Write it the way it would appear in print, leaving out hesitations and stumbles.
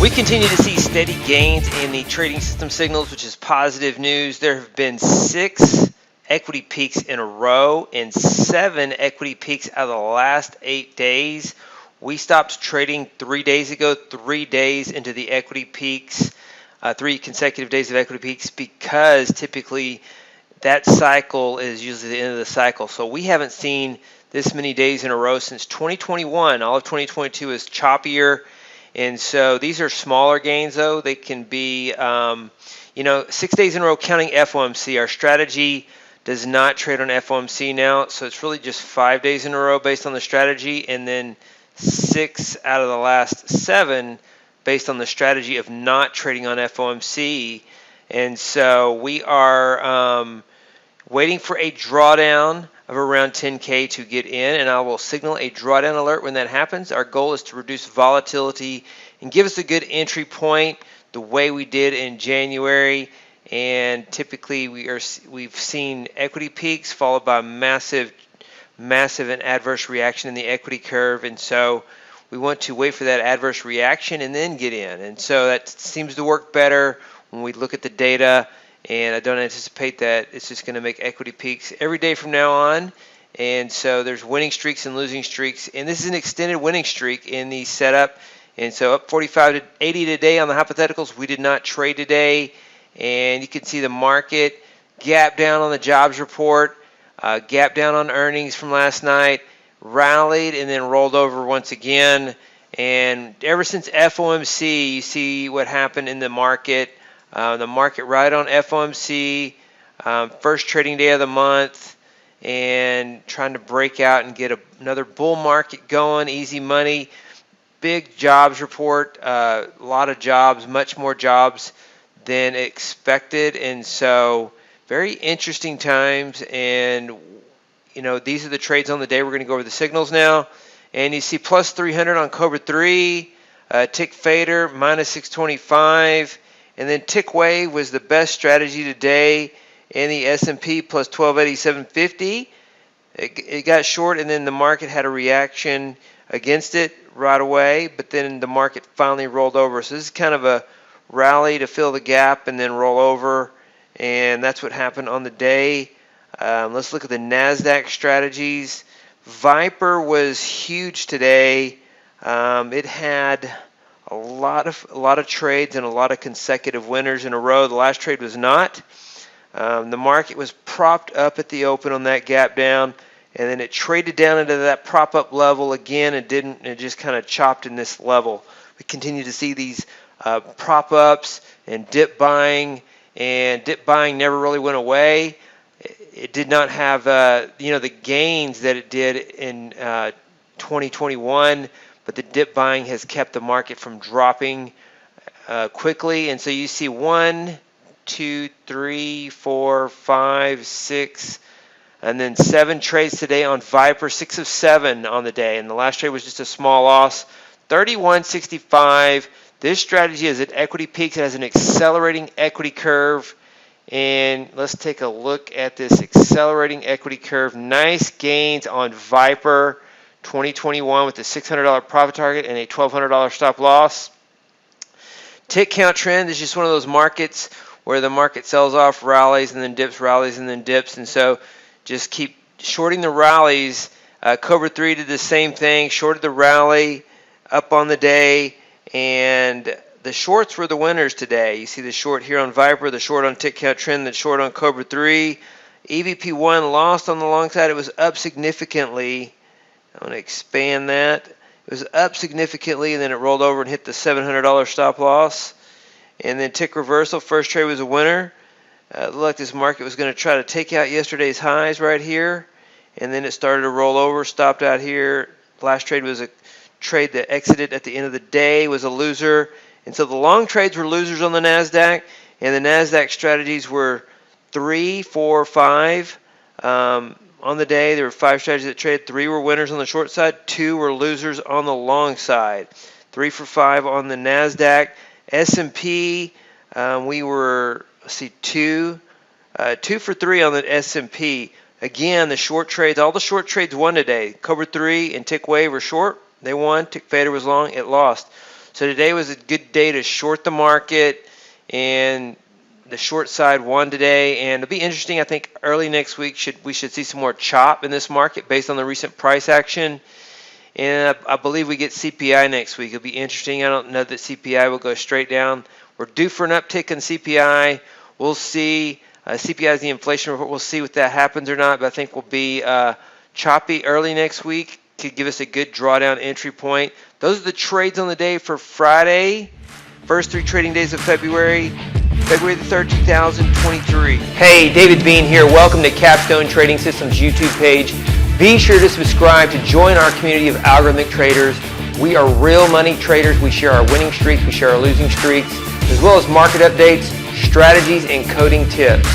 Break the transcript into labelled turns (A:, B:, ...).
A: We continue to see steady gains in the trading system signals, which is positive news. There have been 6 equity peaks in a row and 7 equity peaks out of the last 8 days. We stopped trading 3 days ago, 3 days into the equity peaks, 3 consecutive days of equity peaks, because typically that cycle is usually the end of the cycle. So we haven't seen this many days in a row since 2021. All of 2022 is choppier. And so these are smaller gains, though. They can be, 6 days in a row counting FOMC. Our strategy does not trade on FOMC now, so it's really just 5 days in a row based on the strategy, and then 6 out of the last 7 based on the strategy of not trading on FOMC. And so we are waiting for a drawdown of around 10K to get in, and I will signal a drawdown alert when that happens. Our goal is to reduce volatility and give us a good entry point the way we did in January. And typically we've seen equity peaks followed by massive and adverse reaction in the equity curve, and so we want to wait for that adverse reaction and then get in. And so that seems to work better when we look at the data. And I don't anticipate that it's just going to make equity peaks every day from now on. And so there's winning streaks and losing streaks. And this is an extended winning streak in the setup. And so up 45 to 80 today on the hypotheticals. We did not trade today. And you can see the market gap down on the jobs report, gap down on earnings from last night, rallied and then rolled over once again. And ever since FOMC, you see what happened in the market. The market right on FOMC, first trading day of the month, and trying to break out and get another bull market going, easy money. Big jobs report, a lot of jobs, much more jobs than expected, and so very interesting times. And these are the trades on the day. We're going to go over the signals now, and you see plus 300 on Cobra 3, tick fader minus 625. And then tick wave was the best strategy today in the S&P plus 1287.50. It got short, and then the market had a reaction against it right away, but then the market finally rolled over. So this is kind of a rally to fill the gap and then roll over, and that's what happened on the day. Let's look at the Nasdaq strategies. Viper was huge today. It had a lot of trades and a lot of consecutive winners in a row. The last trade was not. The market was propped up at the open on that gap down, and then it traded down into that prop up level again. It just kind of chopped in this level. We continue to see these prop ups and dip buying, and dip buying never really went away. It did not have the gains that it did in 2021. But the dip buying has kept the market from dropping quickly. And so you see 1, 2, 3, 4, 5, 6, and then 7 trades today on Viper, 6 of 7 on the day. And the last trade was just a small loss, 31.65. This strategy is at equity peaks. It has an accelerating equity curve. And let's take a look at this accelerating equity curve. Nice gains on Viper 2021 with a $600 profit target and a $1,200 stop loss. Tick count trend is just one of those markets where the market sells off, rallies, and then dips, rallies, and then dips. And so just keep shorting the rallies. Cobra 3 did the same thing, shorted the rally up on the day, and the shorts were the winners today. You see the short here on Viper, the short on tick count trend, the short on Cobra 3. EVP1 lost on the long side. It was up significantly. I'm going to expand that. It was up significantly, and then it rolled over and hit the $700 stop loss. And then tick reversal, first trade was a winner. It looked like this market was going to try to take out yesterday's highs right here, and then it started to roll over, stopped out here. Last trade was a trade that exited at the end of the day, was a loser. And so the long trades were losers on the Nasdaq, and the Nasdaq strategies were 3, 4, 5. On the day, there were 5 strategies that traded. 3 were winners on the short side. 2 were losers on the long side. 3 for 5 on the Nasdaq. S&P, we were 2 for 3 on the S&P. Again, the short trades, all the short trades won today. Cobra 3 and Tick Wave were short. They won. Tick Fader was long. It lost. So today was a good day to short the market, and the short side won today. And it'll be interesting. I think early next week we should see some more chop in this market based on the recent price action. And I believe we get CPI next week. It'll be interesting. I don't know that CPI will go straight down. We're due for an uptick in CPI. We'll see. CPI is the inflation report. We'll see if that happens or not. But I think we'll be choppy early next week. Could give us a good drawdown entry point. Those are the trades on the day for Friday. First 3 trading days of February the 3rd, 2023. Hey, David Bean here. Welcome to Capstone Trading Systems YouTube page. Be sure to subscribe to join our community of algorithmic traders. We are real money traders. We share our winning streaks, we share our losing streaks, as well as market updates, strategies, and coding tips.